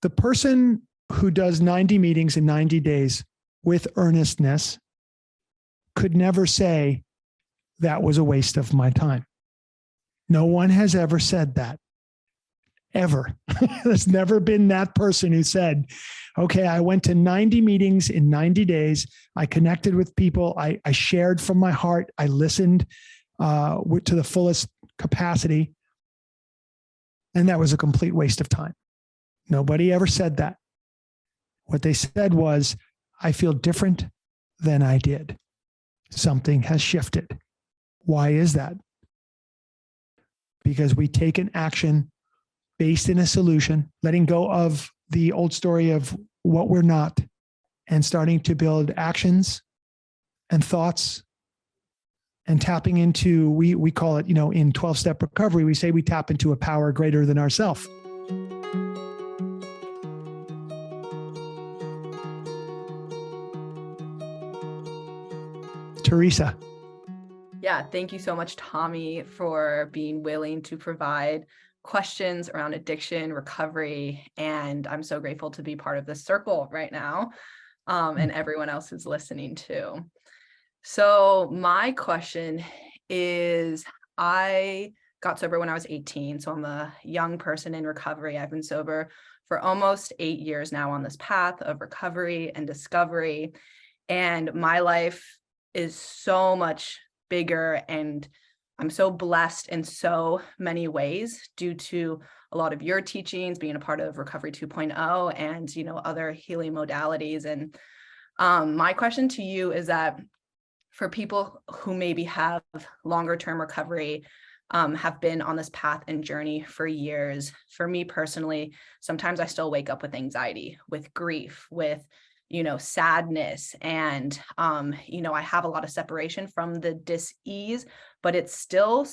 The person who does 90 meetings in 90 days with earnestness could never say that was a waste of my time. No one has ever said that. Ever. There's never been that person who said, okay, I went to 90 meetings in 90 days. I connected with people. I shared from my heart. I listened to the fullest capacity. And that was a complete waste of time. Nobody ever said that. What they said was, I feel different than I did. Something has shifted. Why is that? Because we take an action based in a solution, letting go of the old story of what we're not, and starting to build actions and thoughts and tapping into, we call it, in 12-step recovery, we say we tap into a power greater than ourself. Theresa. Yeah, thank you so much, Tommy, for being willing to provide questions around addiction, recovery, and I'm so grateful to be part of this circle right now, and everyone else who's listening too. So my question is, I got sober when I was 18, so I'm a young person in recovery. I've been sober for almost 8 years now on this path of recovery and discovery, and my life is so much bigger, and I'm so blessed in so many ways due to a lot of your teachings, being a part of Recovery 2.0 and, other healing modalities. And my question to you is that for people who maybe have longer term recovery, have been on this path and journey for years, for me personally, sometimes I still wake up with anxiety, with grief, with sadness. And, I have a lot of separation from the dis-ease, but it's still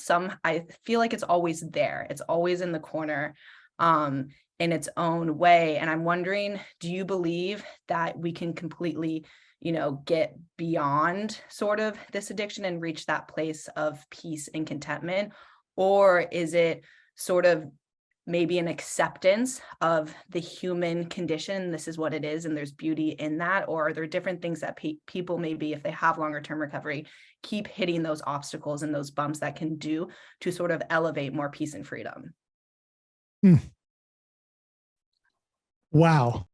I feel like it's always there. It's always in the corner, in its own way. And I'm wondering, do you believe that we can completely, get beyond sort of this addiction and reach that place of peace and contentment? Or is it sort of maybe an acceptance of the human condition? This is what it is, and there's beauty in that. Or are there different things that people maybe, if they have longer term recovery, keep hitting those obstacles and those bumps that can do to sort of elevate more peace and freedom? Wow.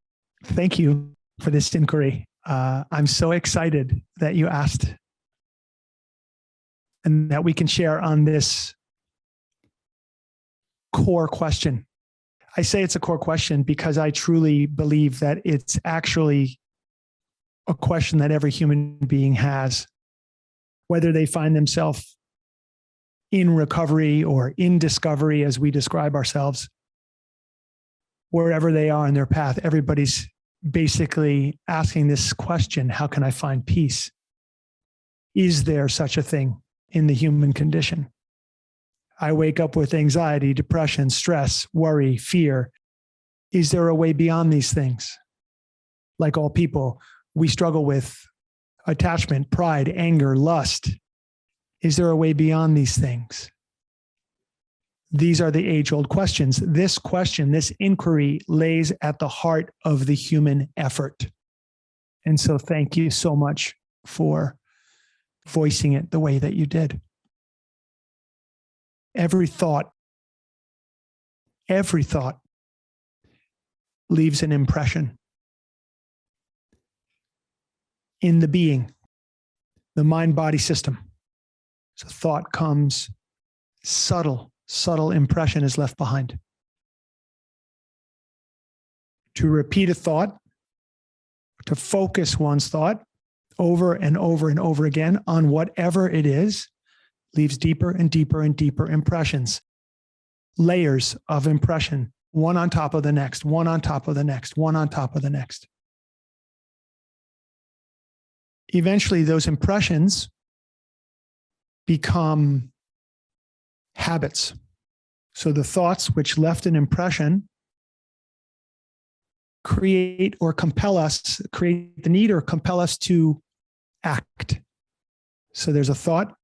Thank you for this inquiry. I'm so excited that you asked and that we can share on this core question. I say it's a core question because I truly believe that it's actually a question that every human being has, whether they find themselves in recovery or in discovery, as we describe ourselves. Wherever they are in their path, everybody's basically asking this question: how can I find peace? Is there such a thing in the human condition? I wake up with anxiety, depression, stress, worry, fear. Is there a way beyond these things? Like all people, we struggle with attachment, pride, anger, lust. Is there a way beyond these things? These are the age-old questions. This question, this inquiry, lays at the heart of the human effort. And so thank you so much for voicing it the way that you did. Every thought leaves an impression in the being, the mind-body system. So thought comes, subtle impression is left behind. To repeat a thought, to focus one's thought over and over and over again on whatever it is, leaves deeper and deeper and deeper impressions, layers of impression, one on top of the next, one on top of the next, one on top of the next. Eventually, those impressions become habits. So the thoughts which left an impression create the need or compel us to act. So there's a thought,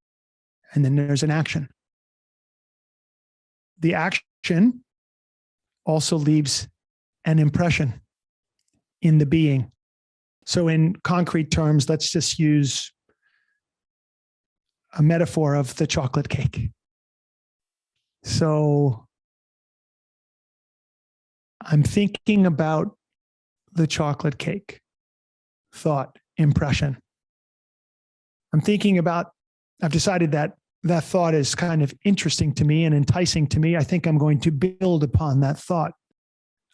and then there's an action. The action also leaves an impression in the being. So in concrete terms, let's just use a metaphor of the chocolate cake. So I'm thinking about the chocolate cake, thought, impression. I'm thinking about, I've decided that that thought is kind of interesting to me and enticing to me. I think I'm going to build upon that thought.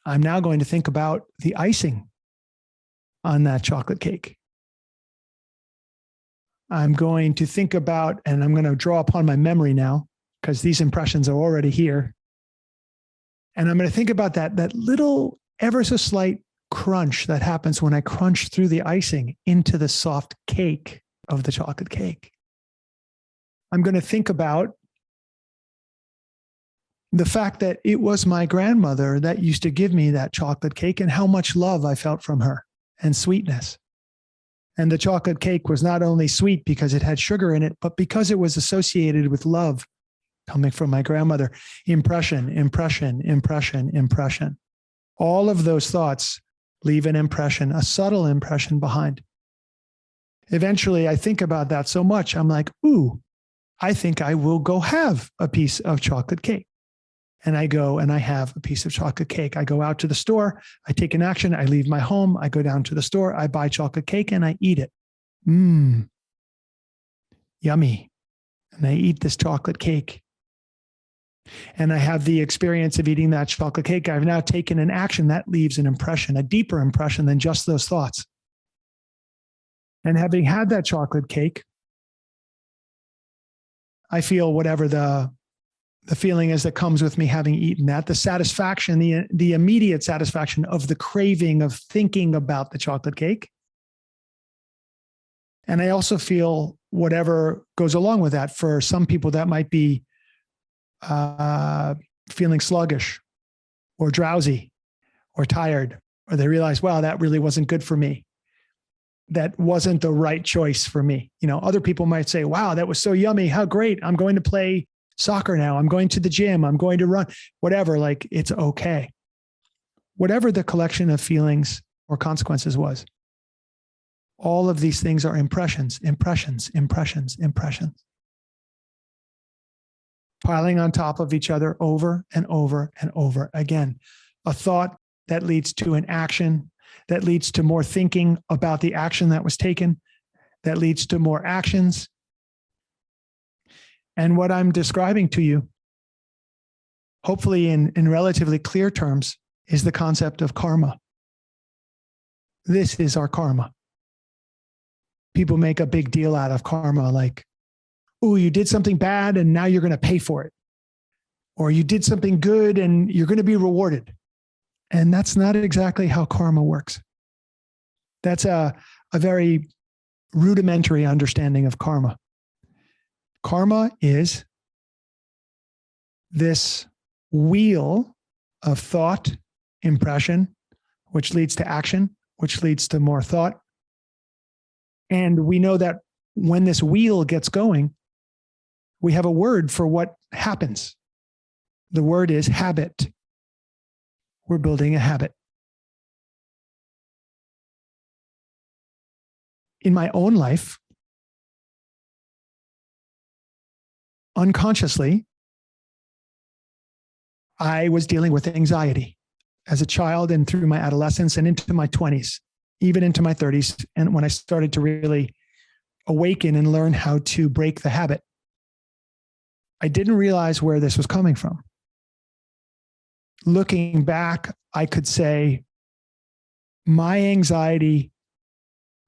I'm now going to think about the icing on that chocolate cake. I'm going to think about, and I'm going to draw upon my memory now, because these impressions are already here. And I'm going to think about that little, ever so slight crunch that happens when I crunch through the icing into the soft cake of the chocolate cake. I'm going to think about the fact that it was my grandmother that used to give me that chocolate cake and how much love I felt from her and sweetness. And the chocolate cake was not only sweet because it had sugar in it, but because it was associated with love coming from my grandmother. Impression, impression, impression, impression. All of those thoughts leave an impression, a subtle impression behind. Eventually, I think about that so much, I'm like, ooh, I think I will go have a piece of chocolate cake. And I go and I have a piece of chocolate cake. I go out to the store, I take an action, I leave my home, I go down to the store, I buy chocolate cake and I eat it. Yummy. And I eat this chocolate cake. And I have the experience of eating that chocolate cake. I've now taken an action that leaves an impression, a deeper impression than just those thoughts. And having had that chocolate cake, I feel whatever the feeling is that comes with me having eaten that, the satisfaction, the immediate satisfaction of the craving of thinking about the chocolate cake. And I also feel whatever goes along with that. For some people, that might be feeling sluggish or drowsy or tired, or they realize, wow, that really wasn't good for me. That wasn't the right choice for me. You know, other people might say, wow, that was so yummy. How great. I'm going to play soccer now. I'm going to the gym. I'm going to run, whatever, like it's okay. Whatever the collection of feelings or consequences was. All of these things are impressions, impressions, impressions, impressions. Piling on top of each other over and over and over again. A thought that leads to an action, that leads to more thinking about the action that was taken, that leads to more actions. And what I'm describing to you, hopefully in relatively clear terms, is the concept of karma. This is our karma. People make a big deal out of karma, like, oh, you did something bad and now you're going to pay for it. Or you did something good and you're going to be rewarded. And that's not exactly how karma works. That's a very rudimentary understanding of karma. Karma is this wheel of thought, impression, which leads to action, which leads to more thought. And we know that when this wheel gets going, we have a word for what happens. The word is habit. We're building a habit. In my own life, unconsciously, I was dealing with anxiety as a child and through my adolescence and into my 20s, even into my 30s. And when I started to really awaken and learn how to break the habit, I didn't realize where this was coming from. Looking back, I could say my anxiety,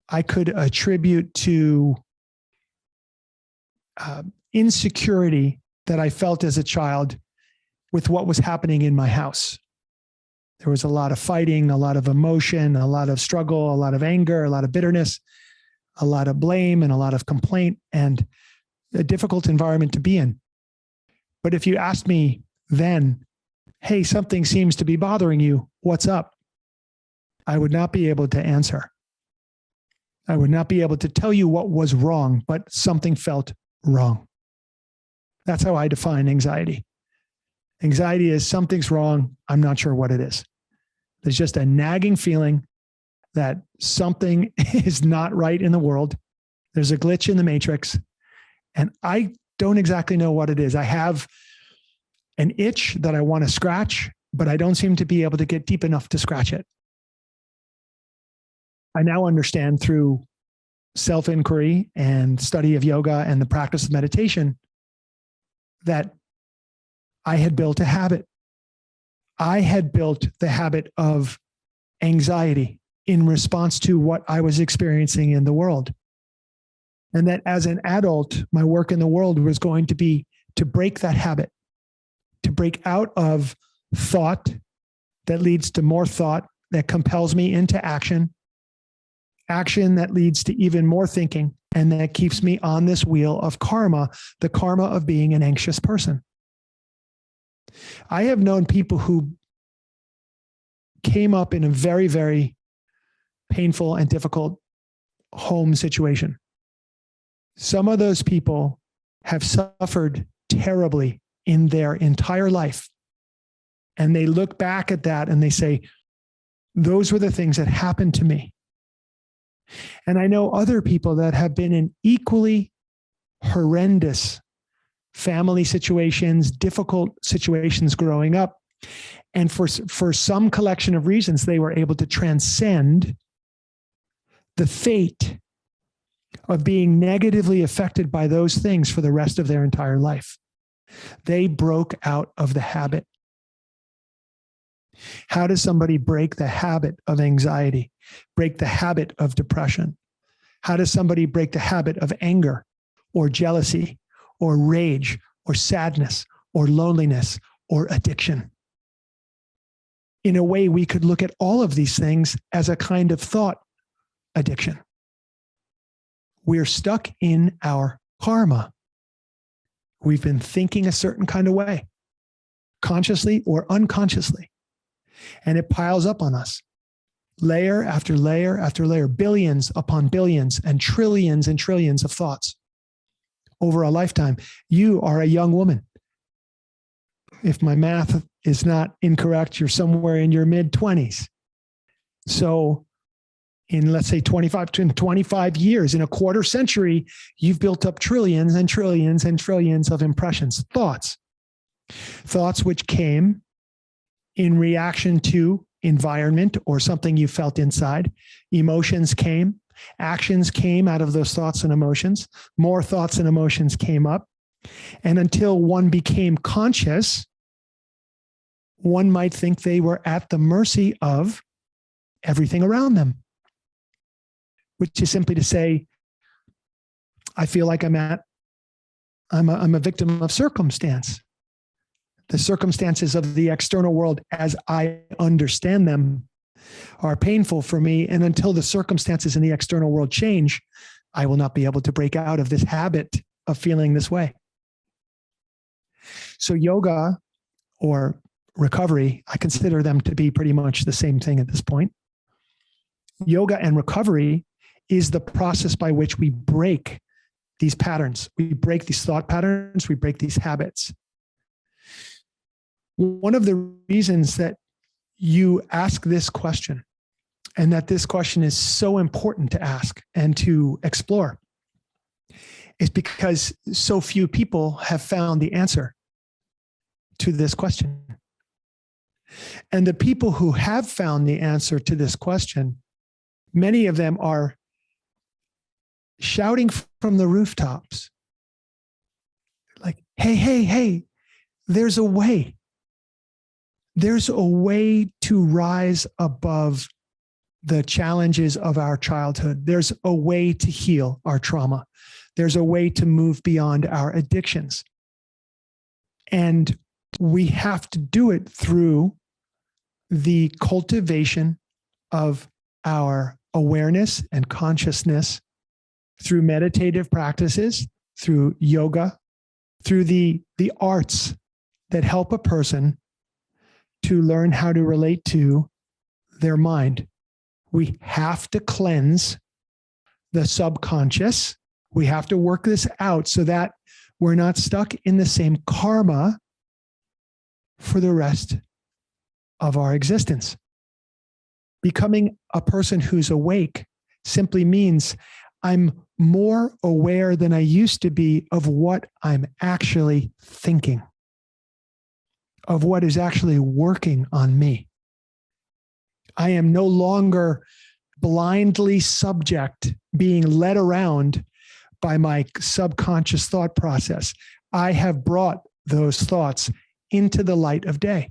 I could attribute to insecurity that I felt as a child with what was happening in my house. There was a lot of fighting, a lot of emotion, a lot of struggle, a lot of anger, a lot of bitterness, a lot of blame, and a lot of complaint, and a difficult environment to be in. But if you asked me then, hey, something seems to be bothering you, what's up? I would not be able to answer. I would not be able to tell you what was wrong, but something felt wrong. That's how I define anxiety. Anxiety is something's wrong. I'm not sure what it is. There's just a nagging feeling that something is not right in the world. There's a glitch in the matrix. And I don't exactly know what it is. I have an itch that I want to scratch, but I don't seem to be able to get deep enough to scratch it. I now understand through self-inquiry and study of yoga and the practice of meditation that I had built a habit. I had built the habit of anxiety in response to what I was experiencing in the world. And that as an adult, my work in the world was going to be to break that habit, to break out of thought that leads to more thought, that compels me into action, action that leads to even more thinking, and that keeps me on this wheel of karma, the karma of being an anxious person. I have known people who came up in a very, very painful and difficult home situation. Some of those people have suffered terribly in their entire life. And they look back at that and they say, those were the things that happened to me. And I know other people that have been in equally horrendous family situations, difficult situations growing up. And for some collection of reasons, they were able to transcend the fate of being negatively affected by those things for the rest of their entire life. They broke out of the habit. How does somebody break the habit of anxiety, break the habit of depression? How does somebody break the habit of anger or jealousy or rage or sadness or loneliness or addiction? In a way, we could look at all of these things as a kind of thought addiction. We're stuck in our karma. We've been thinking a certain kind of way, consciously or unconsciously, and it piles up on us. Layer after layer after layer, billions upon billions and trillions of thoughts over a lifetime. You are a young woman. If my math is not incorrect, you're somewhere in your mid-20s. So in, let's say, 25 years, in a quarter century, you've built up trillions and trillions and trillions of impressions, thoughts which came in reaction to environment or something you felt inside. Emotions came, actions came out of those thoughts and emotions. More thoughts and emotions came up. And until one became conscious, one might think they were at the mercy of everything around them, which is simply to say, I feel like I'm a victim of circumstance. The circumstances of the external world, as I understand them, are painful for me. And until the circumstances in the external world change, I will not be able to break out of this habit of feeling this way. So yoga or recovery, I consider them to be pretty much the same thing at this point. Yoga and recovery is the process by which we break these patterns. We break these thought patterns. We break these habits. One of the reasons that you ask this question, and that this question is so important to ask and to explore, is because so few people have found the answer to this question. And the people who have found the answer to this question, many of them are shouting from the rooftops, like, hey, there's a way. There's a way to rise above the challenges of our childhood. There's a way to heal our trauma. There's a way to move beyond our addictions. And we have to do it through the cultivation of our awareness and consciousness, through meditative practices, through yoga, through the arts that help a person to learn how to relate to their mind. We have to cleanse the subconscious. We have to work this out so that we're not stuck in the same karma for the rest of our existence. Becoming a person who's awake simply means I'm more aware than I used to be of what I'm actually thinking, of what is actually working on me. I am no longer blindly subject, being led around by my subconscious thought process. I have brought those thoughts into the light of day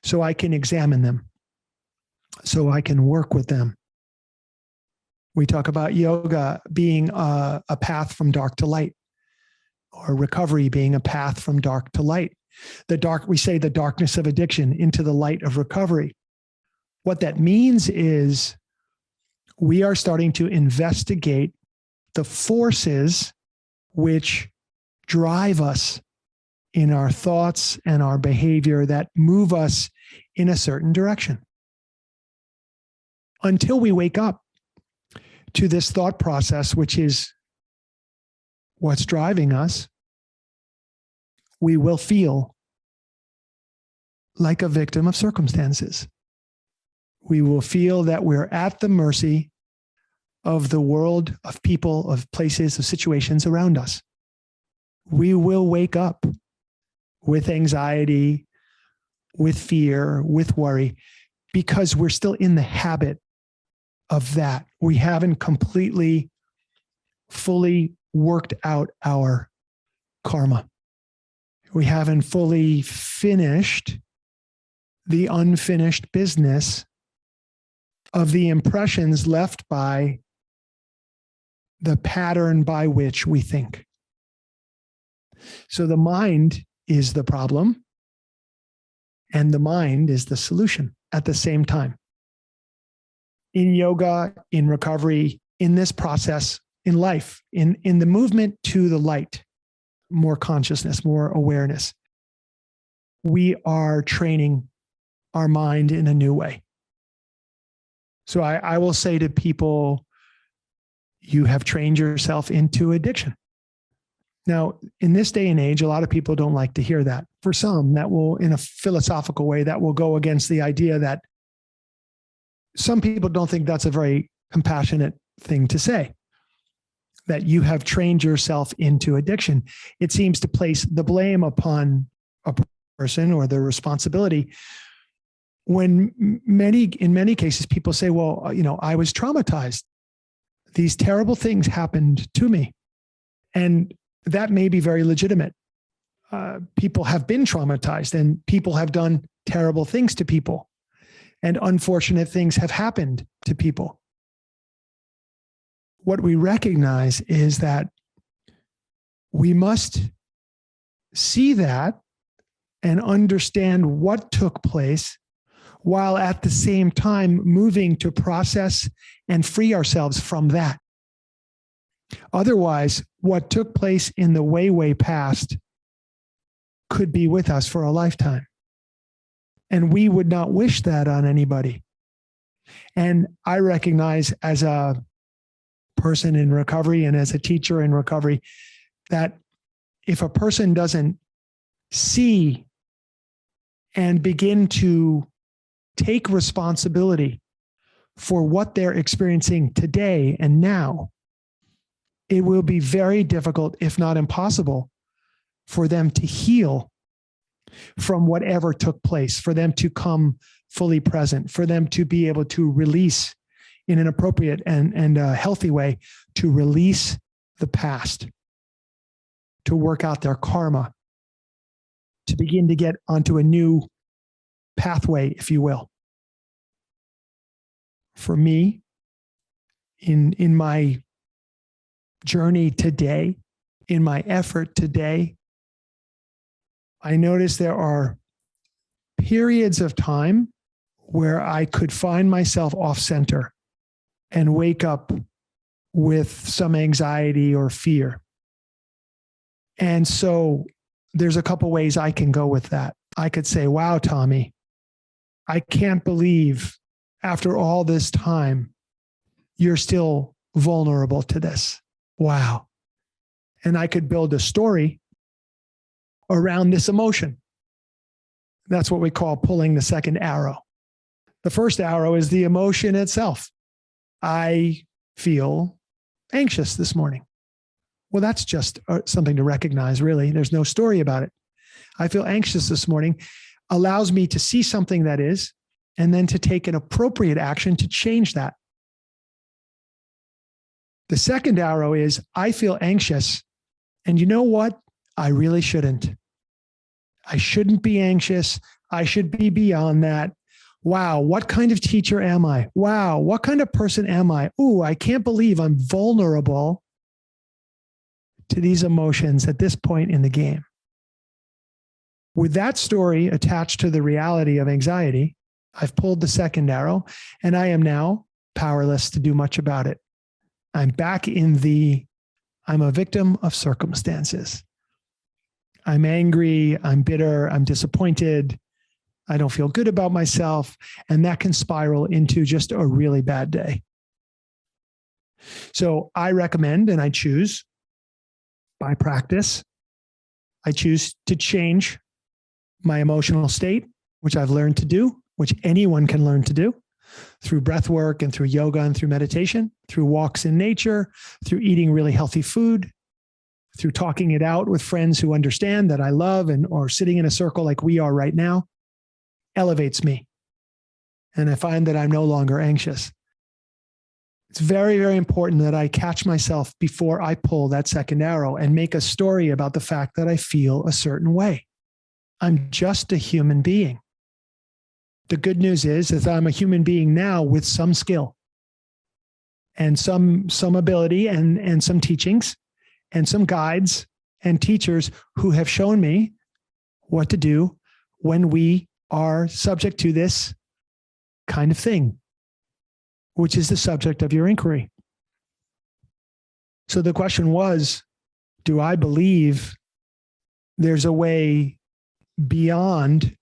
so I can examine them, so I can work with them. We talk about yoga being a path from dark to light, or recovery being a path from dark to light. We say the darkness of addiction into the light of recovery. What that means is we are starting to investigate the forces which drive us in our thoughts and our behavior that move us in a certain direction. Until we wake up to this thought process, which is what's driving us, we will feel like a victim of circumstances. We will feel that we're at the mercy of the world, of people, of places, of situations around us. We will wake up with anxiety, with fear, with worry, because we're still in the habit of that. We haven't completely, fully worked out our karma. We haven't fully finished the unfinished business of the impressions left by the pattern by which we think. So the mind is the problem, and the mind is the solution at the same time. In yoga, in recovery, in this process, in life, in the movement to the light, more consciousness, more awareness, we are training our mind in a new way. So I will say to people, you have trained yourself into addiction. Now, in this day and age, a lot of people don't like to hear that. For some, that will, in a philosophical way, that will go against the idea that some people don't think that's a very compassionate thing to say, that you have trained yourself into addiction. It seems to place the blame upon a person or the responsibility when in many cases, people say, well, I was traumatized. These terrible things happened to me. And that may be very legitimate. People have been traumatized and people have done terrible things to people. And unfortunate things have happened to people. What we recognize is that we must see that and understand what took place, while at the same time moving to process and free ourselves from that. Otherwise, what took place in the way past could be with us for a lifetime. And we would not wish that on anybody. And I recognize, as a person in recovery and as a teacher in recovery, that if a person doesn't see and begin to take responsibility for what they're experiencing today and now, it will be very difficult, if not impossible, for them to heal from whatever took place, for them to come fully present, for them to be able to release in an appropriate and a healthy way, to release the past, to work out their karma, to begin to get onto a new pathway, if you will. For me, in my journey today, in my effort today, I notice there are periods of time where I could find myself off center and wake up with some anxiety or fear. And so there's a couple ways I can go with that. I could say, wow, Tommy, I can't believe after all this time, you're still vulnerable to this. Wow. And I could build a story around this emotion. That's what we call pulling the second arrow. The first arrow is the emotion itself. I feel anxious this morning. Well, that's just something to recognize, really. There's no story about it. I feel anxious this morning allows me to see something that is, and then to take an appropriate action to change that. The second arrow is I feel anxious. And you know what? I really shouldn't. I shouldn't be anxious. I should be beyond that. Wow, what kind of teacher am I? Wow, what kind of person am I? Ooh, I can't believe I'm vulnerable to these emotions at this point in the game. With that story attached to the reality of anxiety, I've pulled the second arrow, and I am now powerless to do much about it. I'm back in I'm a victim of circumstances. I'm angry, I'm bitter, I'm disappointed, I don't feel good about myself, and that can spiral into just a really bad day. So I recommend, and I choose by practice, I choose to change my emotional state, which I've learned to do, which anyone can learn to do through breath work and through yoga and through meditation, through walks in nature, through eating really healthy food, through talking it out with friends who understand that I love, or sitting in a circle like we are right now, elevates me. And I find that I'm no longer anxious. It's very, very important that I catch myself before I pull that second arrow and make a story about the fact that I feel a certain way. I'm just a human being. The good news is that I'm a human being now with some skill and some ability and some teachings and some guides and teachers who have shown me what to do when we are subject to this kind of thing, which is the subject of your inquiry. So the question was, do I believe there's a way beyond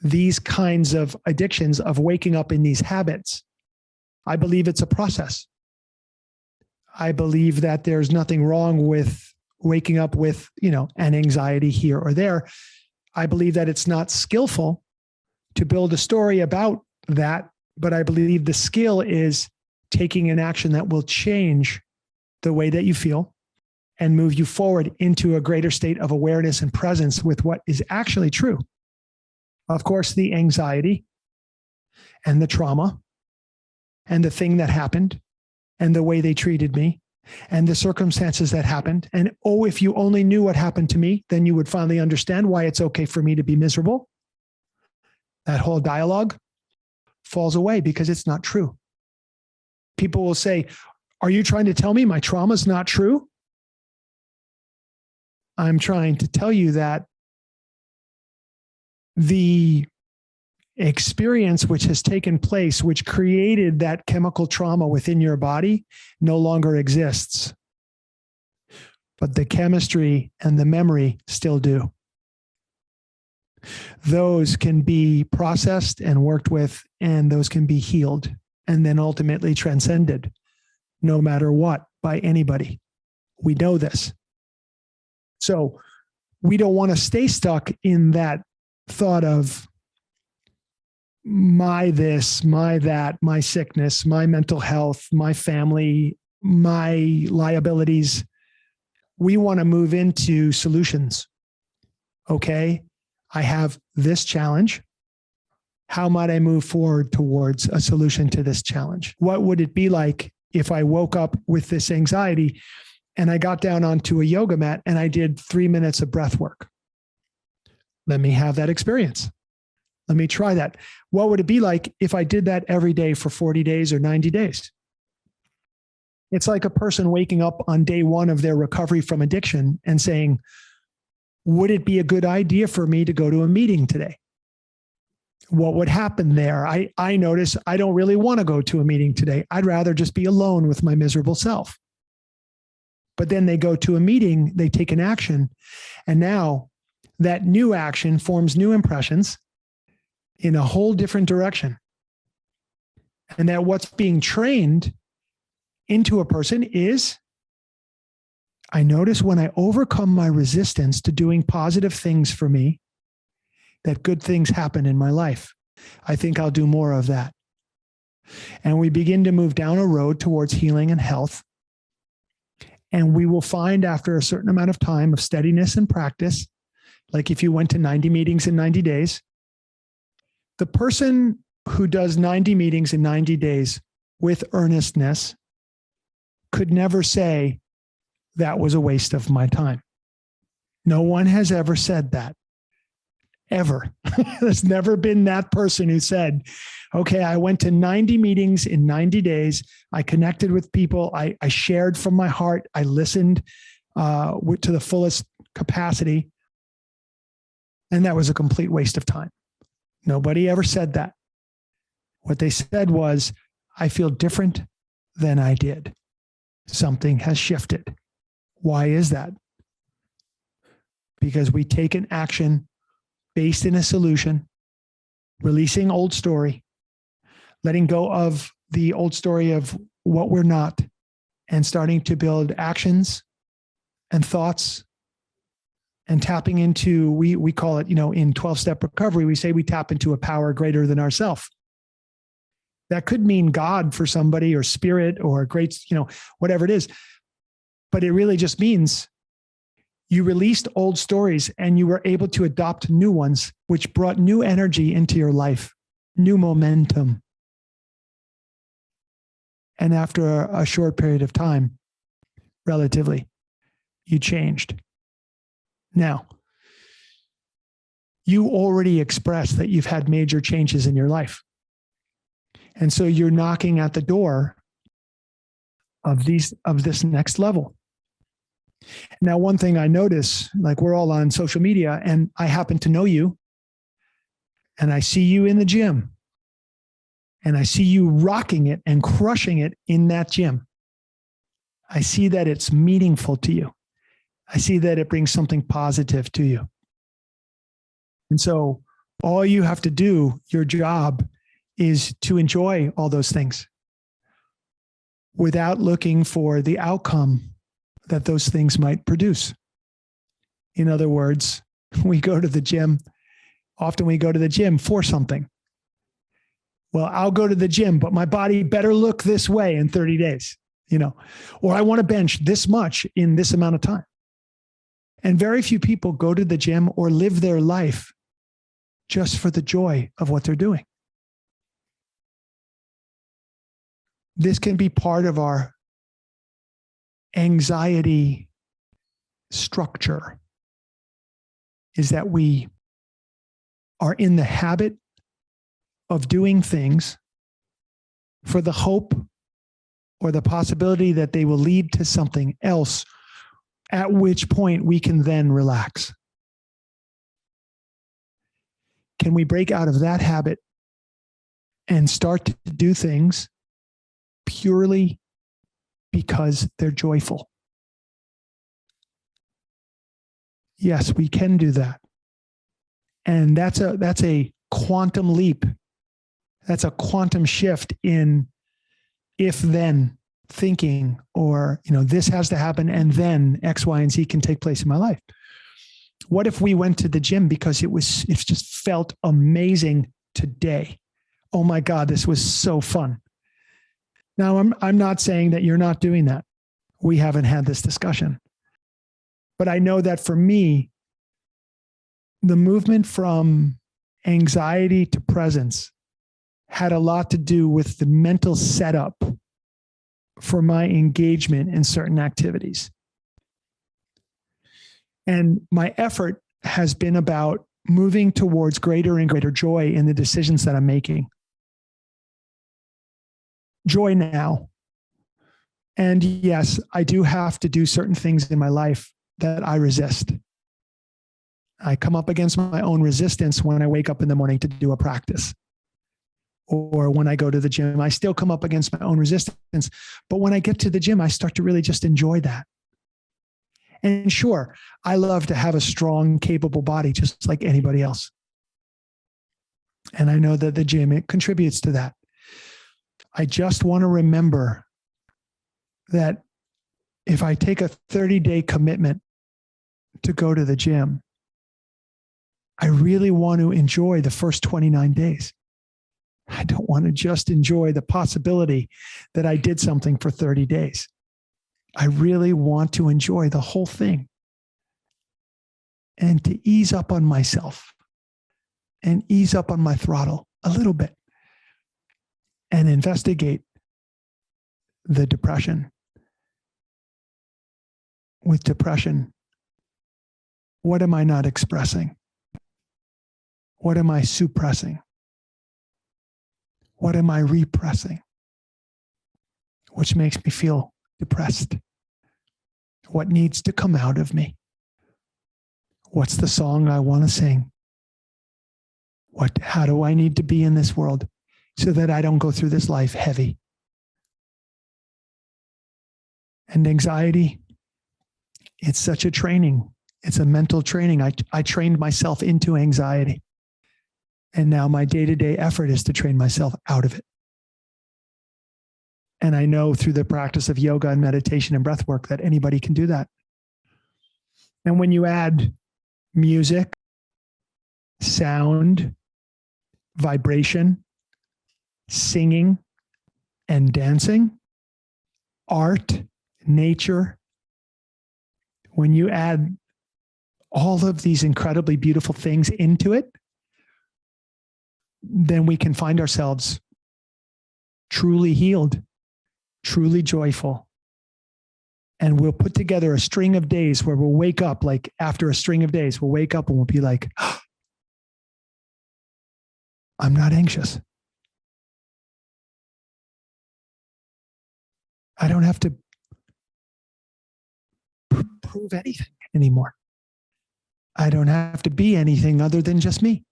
these kinds of addictions of waking up in these habits? I believe it's a process. I believe that there's nothing wrong with waking up with, an anxiety here or there. I believe that it's not skillful to build a story about that, but I believe the skill is taking an action that will change the way that you feel and move you forward into a greater state of awareness and presence with what is actually true. Of course, the anxiety and the trauma and the thing that happened and the way they treated me and the circumstances that happened. And if you only knew what happened to me, then you would finally understand why it's okay for me to be miserable. That whole dialogue falls away because it's not true. People will say, are you trying to tell me my trauma is not true? I'm trying to tell you that the experience which has taken place, which created that chemical trauma within your body, no longer exists. But the chemistry and the memory still do. Those can be processed and worked with, and those can be healed and then ultimately transcended, no matter what, by anybody. We know this. So we don't want to stay stuck in that thought of my this, my that, my sickness, my mental health, my family, my liabilities. We want to move into solutions. Okay, I have this challenge. How might I move forward towards a solution to this challenge? What would it be like if I woke up with this anxiety and I got down onto a yoga mat and I did 3 minutes of breath work? Let me have that experience. Let me try that. What would it be like if I did that every day for 40 days or 90 days? It's like a person waking up on day one of their recovery from addiction and saying, would it be a good idea for me to go to a meeting today? What would happen there? I notice I don't really want to go to a meeting today. I'd rather just be alone with my miserable self. But then they go to a meeting, they take an action, and now that new action forms new impressions in a whole different direction. And that what's being trained into a person is, I notice when I overcome my resistance to doing positive things for me, that good things happen in my life. I think I'll do more of that. And we begin to move down a road towards healing and health. And we will find after a certain amount of time of steadiness and practice, like if you went to 90 meetings in 90 days, the person who does 90 meetings in 90 days with earnestness could never say that was a waste of my time. No one has ever said that. Ever. There's never been that person who said, okay, I went to 90 meetings in 90 days. I connected with people. I shared from my heart. I listened to the fullest capacity. And that was a complete waste of time. Nobody ever said that. What they said was, I feel different than I did. Something has shifted. Why is that? Because we take an action based in a solution, releasing old story, letting go of the old story of what we're not, and starting to build actions and thoughts and tapping into, we call it, in 12-step recovery, we say we tap into a power greater than ourself. That could mean God for somebody or spirit or great, whatever it is. But it really just means you released old stories and you were able to adopt new ones, which brought new energy into your life, new momentum. And after a short period of time, relatively, you changed. Now, you already expressed that you've had major changes in your life. And so you're knocking at the door of this next level. Now, one thing I notice, like we're all on social media and I happen to know you and I see you in the gym and I see you rocking it and crushing it in that gym. I see that it's meaningful to you. I see that it brings something positive to you. And so all you have to do, your job, is to enjoy all those things without looking for the outcome that those things might produce. In other words, we go to the gym. Often we go to the gym for something. Well, I'll go to the gym, but my body better look this way in 30 days, or I want to bench this much in this amount of time. And very few people go to the gym or live their life just for the joy of what they're doing. This can be part of our anxiety structure, is that we are in the habit of doing things for the hope or the possibility that they will lead to something else, at which point we can then relax. Can we break out of that habit and start to do things purely because they're joyful? Yes, we can do that. And that's a quantum leap. That's a quantum shift in if-then thinking, or, this has to happen and then X, Y, and Z can take place in my life. What if we went to the gym because it just felt amazing today? Oh my God, this was so fun. Now, I'm not saying that you're not doing that. We haven't had this discussion. But I know that for me, the movement from anxiety to presence had a lot to do with the mental setup for my engagement in certain activities. And my effort has been about moving towards greater and greater joy in the decisions that I'm making. Joy now. And yes, I do have to do certain things in my life that I resist. I come up against my own resistance when I wake up in the morning to do a practice. Or when I go to the gym, I still come up against my own resistance. But when I get to the gym, I start to really just enjoy that. And sure, I love to have a strong, capable body, just like anybody else. And I know that the gym, it contributes to that. I just want to remember that if I take a 30-day commitment to go to the gym, I really want to enjoy the first 29 days. I don't want to just enjoy the possibility that I did something for 30 days. I really want to enjoy the whole thing and to ease up on myself and ease up on my throttle a little bit and investigate the depression. With depression, what am I not expressing? What am I suppressing? What am I repressing? Which makes me feel depressed? What needs to come out of me? What's the song I want to sing? How do I need to be in this world so that I don't go through this life heavy? And anxiety, it's such a training. It's a mental training. I trained myself into anxiety. And now my day-to-day effort is to train myself out of it. And I know through the practice of yoga and meditation and breath work that anybody can do that. And when you add music, sound, vibration, singing, and dancing, art, nature, when you add all of these incredibly beautiful things into it, then we can find ourselves truly healed, truly joyful. And we'll put together a string of days where we'll wake up, like after a string of days, we'll wake up and we'll be like, oh, I'm not anxious. I don't have to prove anything anymore. I don't have to be anything other than just me.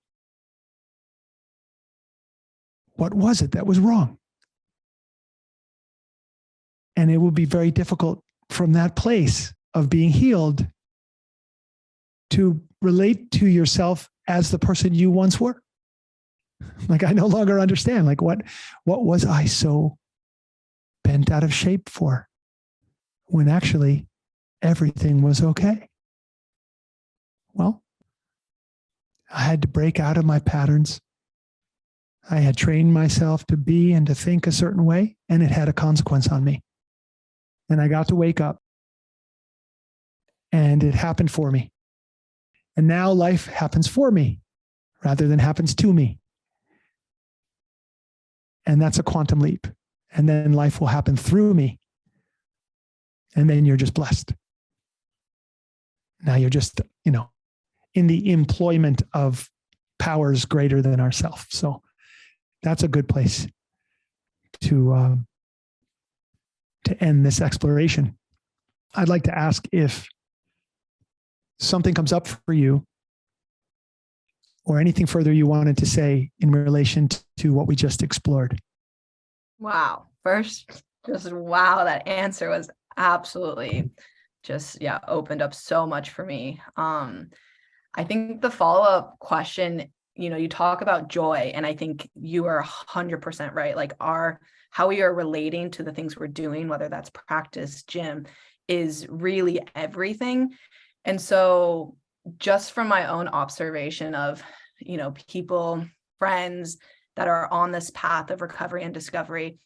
What was it that was wrong? And it will be very difficult from that place of being healed to relate to yourself as the person you once were. Like, I no longer understand, like, what was I so bent out of shape for when actually everything was okay? Well, I had to break out of my patterns. I had trained myself to be and to think a certain way, and it had a consequence on me. And I got to wake up, and it happened for me. And now life happens for me rather than happens to me. And that's a quantum leap. And then life will happen through me. And then you're just blessed. Now you're just, in the employment of powers greater than ourselves. So that's a good place to end this exploration. I'd like to ask if something comes up for you or anything further you wanted to say in relation to what we just explored. Wow. First, just wow, that answer was absolutely just, opened up so much for me. I think the follow-up question, you talk about joy, and I think you are 100% right. Like how we are relating to the things we're doing, whether that's practice, gym, is really everything. And so just from my own observation of, people, friends that are on this path of recovery and discovery,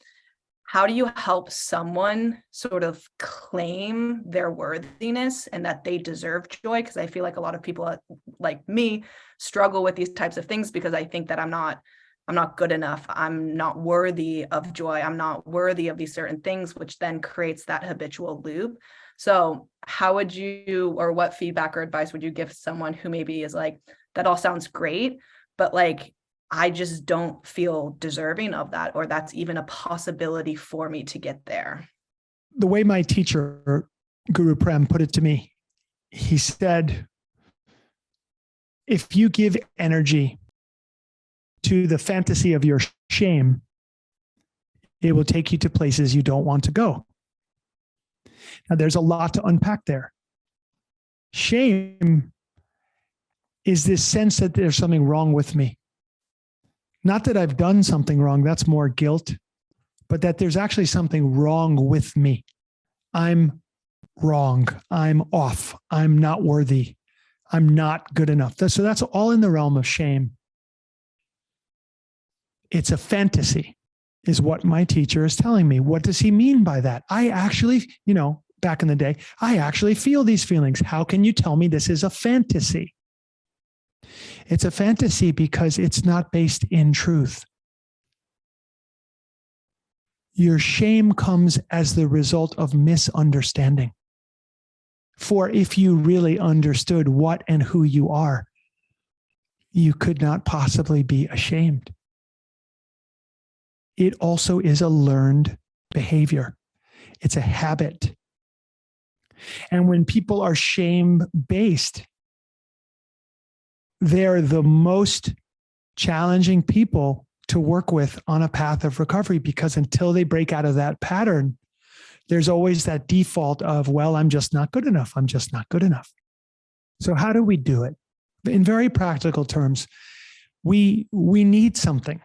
how do you help someone sort of claim their worthiness and that they deserve joy? Because I feel like a lot of people like me struggle with these types of things because I think that I'm not good enough. I'm not worthy of joy. I'm not worthy of these certain things, which then creates that habitual loop. So how would you, or what feedback or advice would you give someone who maybe is like, that all sounds great, but like, I just don't feel deserving of that, or that's even a possibility for me to get there? The way my teacher, Guru Prem, put it to me, he said, if you give energy to the fantasy of your shame, it will take you to places you don't want to go. Now, there's a lot to unpack there. Shame is this sense that there's something wrong with me. Not that I've done something wrong, that's more guilt, but that there's actually something wrong with me. I'm wrong. I'm off. I'm not worthy. I'm not good enough. So that's all in the realm of shame. It's a fantasy, is what my teacher is telling me. What does he mean by that? I actually, back in the day, I actually feel these feelings. How can you tell me this is a fantasy? It's a fantasy because it's not based in truth. Your shame comes as the result of misunderstanding. For if you really understood what and who you are, you could not possibly be ashamed. It also is a learned behavior. It's a habit. And when people are shame-based, they're the most challenging people to work with on a path of recovery, because until they break out of that pattern, there's always that default of, well, I'm just not good enough. I'm just not good enough. So how do we do it? In very practical terms, we need something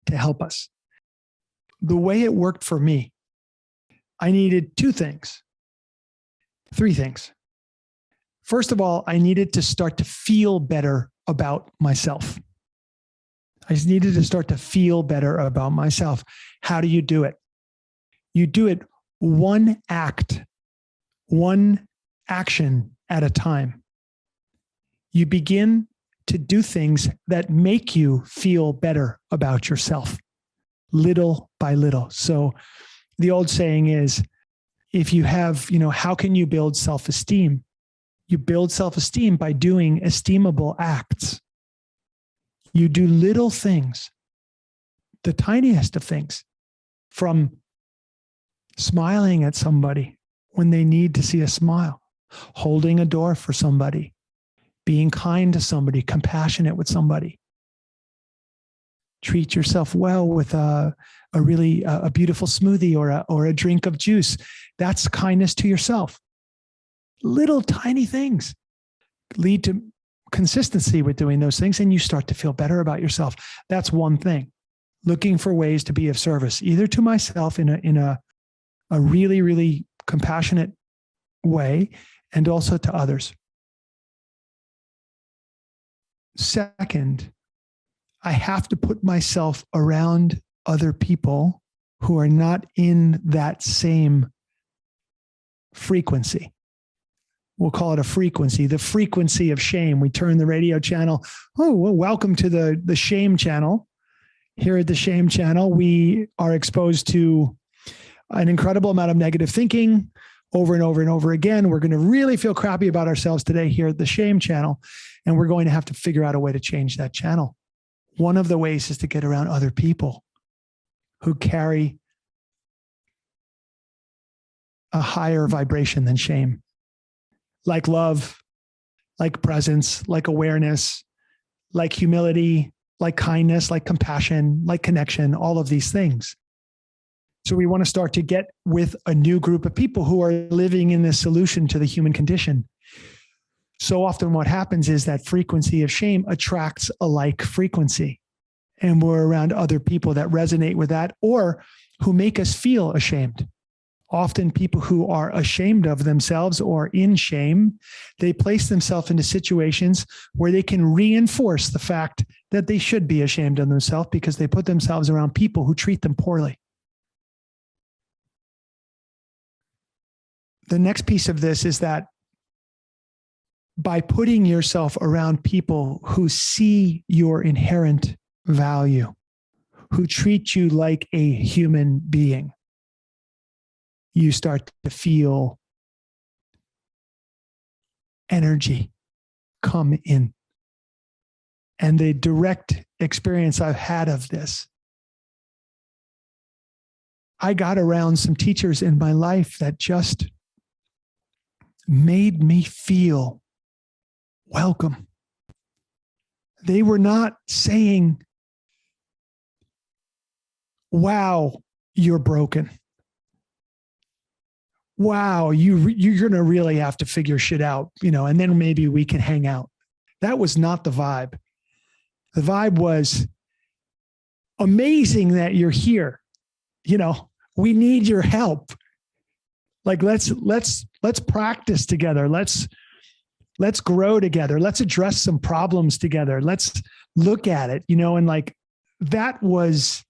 to help us. The way it worked for me, I needed three things. First of all, I needed to start to feel better about myself. I just needed to start to feel better about myself. How do you do it? You do it one action at a time. You begin to do things that make you feel better about yourself, little by little. So the old saying is, if you have, how can you build self-esteem? You build self-esteem by doing esteemable acts. You do little things, the tiniest of things, from smiling at somebody when they need to see a smile, holding a door for somebody, being kind to somebody, compassionate with somebody. Treat yourself well with a beautiful smoothie or a drink of juice. That's kindness to yourself. Little tiny things lead to consistency with doing those things, and you start to feel better about yourself. That's one thing. Looking for ways to be of service, either to myself in a really, really compassionate way, and also to others. Second, I have to put myself around other people who are not in that same frequency. We'll call it a frequency, the frequency of shame. We turn the radio channel. Oh, well, welcome to the shame channel. Here at the shame channel, we are exposed to an incredible amount of negative thinking over and over and over again. We're going to really feel crappy about ourselves today here at the shame channel, and we're going to have to figure out a way to change that channel. One of the ways is to get around other people who carry a higher vibration than shame, like love, like presence, like awareness, like humility, like kindness, like compassion, like connection, all of these things. So we want to start to get with a new group of people who are living in this solution to the human condition. So often what happens is that frequency of shame attracts a like frequency. And we're around other people that resonate with that or who make us feel ashamed. Often people who are ashamed of themselves or in shame, they place themselves into situations where they can reinforce the fact that they should be ashamed of themselves because they put themselves around people who treat them poorly. The next piece of this is that by putting yourself around people who see your inherent value, who treat you like a human being, you start to feel energy come in. And the direct experience I've had of this, I got around some teachers in my life that just made me feel welcome. They were not saying, wow, you're broken. Wow, you're going to really have to figure shit out, and then maybe we can hang out. That was not the vibe. The vibe was amazing that you're here. We need your help. Like, let's practice together. Let's grow together. Let's address some problems together. Let's look at it, and like, that was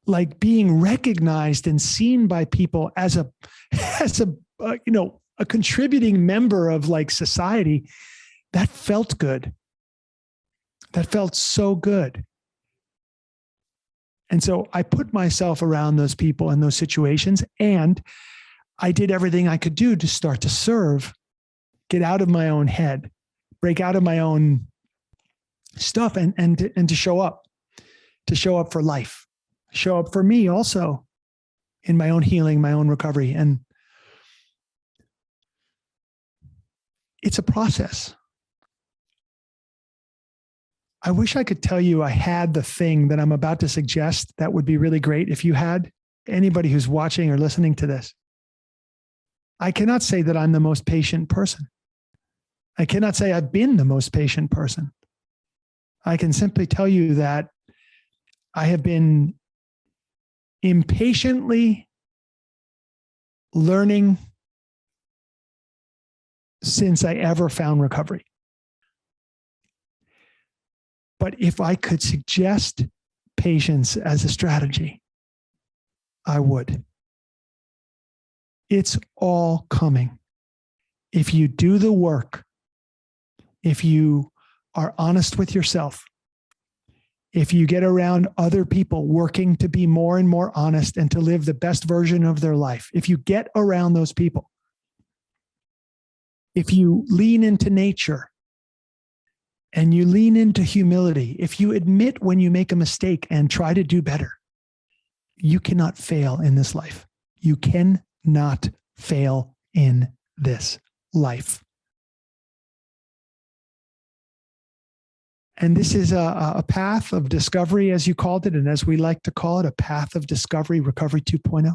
like being recognized and seen by people as a contributing member of like society. That felt good. That felt so good. And so I put myself around those people in those situations, and I did everything I could do to start to serve, get out of my own head, break out of my own stuff, and to show up for life, show up for me also in my own healing, my own recovery. And it's a process. I wish I could tell you I had the thing that I'm about to suggest. That would be really great if you had. Anybody who's watching or listening to this. I cannot say that I'm the most patient person. I cannot say I've been the most patient person. I can simply tell you that I have been impatiently learning since I ever found recovery. But if I could suggest patience as a strategy, I would. It's all coming. If you do the work, if you are honest with yourself, if you get around other people working to be more and more honest and to live the best version of their life, if you get around those people, if you lean into nature and you lean into humility, if you admit when you make a mistake and try to do better, you cannot fail in this life. You cannot fail in this life. And this is a path of discovery, as you called it, and as we like to call it, a path of discovery, Recovery 2.0.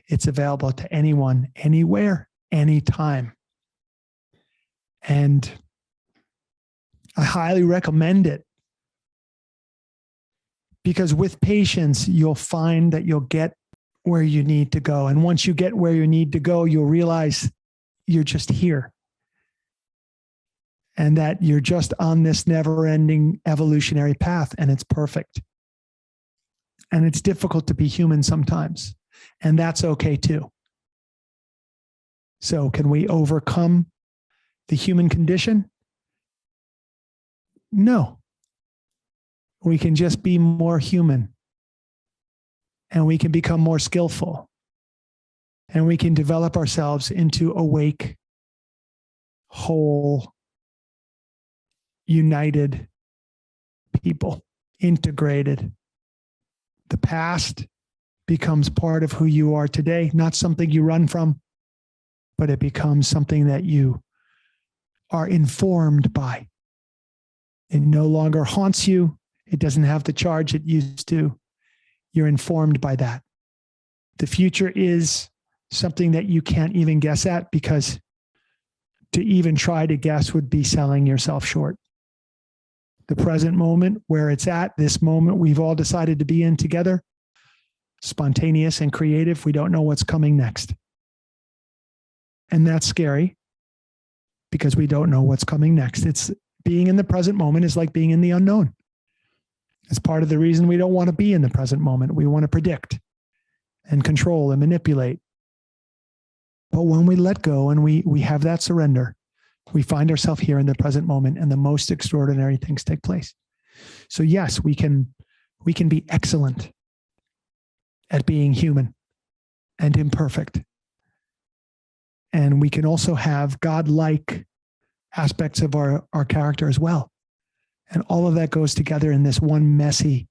It's available to anyone, anywhere, anytime. And I highly recommend it, because with patience, you'll find that you'll get where you need to go. And once you get where you need to go, you'll realize you're just here. And that you're just on this never-ending evolutionary path, and it's perfect. And it's difficult to be human sometimes, and that's okay too. So can we overcome the human condition? No. We can just be more human, and we can become more skillful, and we can develop ourselves into awake, whole, united people, integrated. The past becomes part of who you are today, not something you run from, but it becomes something that you are informed by. It no longer haunts you. It doesn't have the charge it used to. You're informed by that. The future is something that you can't even guess at, because to even try to guess would be selling yourself short. The present moment, where it's at, this moment we've all decided to be in together, spontaneous and creative. We don't know what's coming next. And that's scary, because we don't know what's coming next. It's being in the present moment is like being in the unknown. It's part of the reason we don't want to be in the present moment. We want to predict and control and manipulate. But when we let go and we have that surrender, we find ourselves here in the present moment, and the most extraordinary things take place. So yes, we can be excellent at being human and imperfect. And we can also have God-like aspects of our character as well. And all of that goes together in this one messy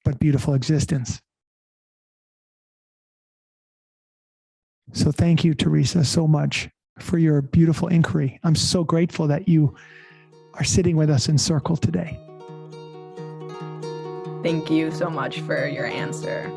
but beautiful existence. So thank you, Theresa, so much for your beautiful inquiry. I'm so grateful that you are sitting with us in circle today. Thank you so much for your answer.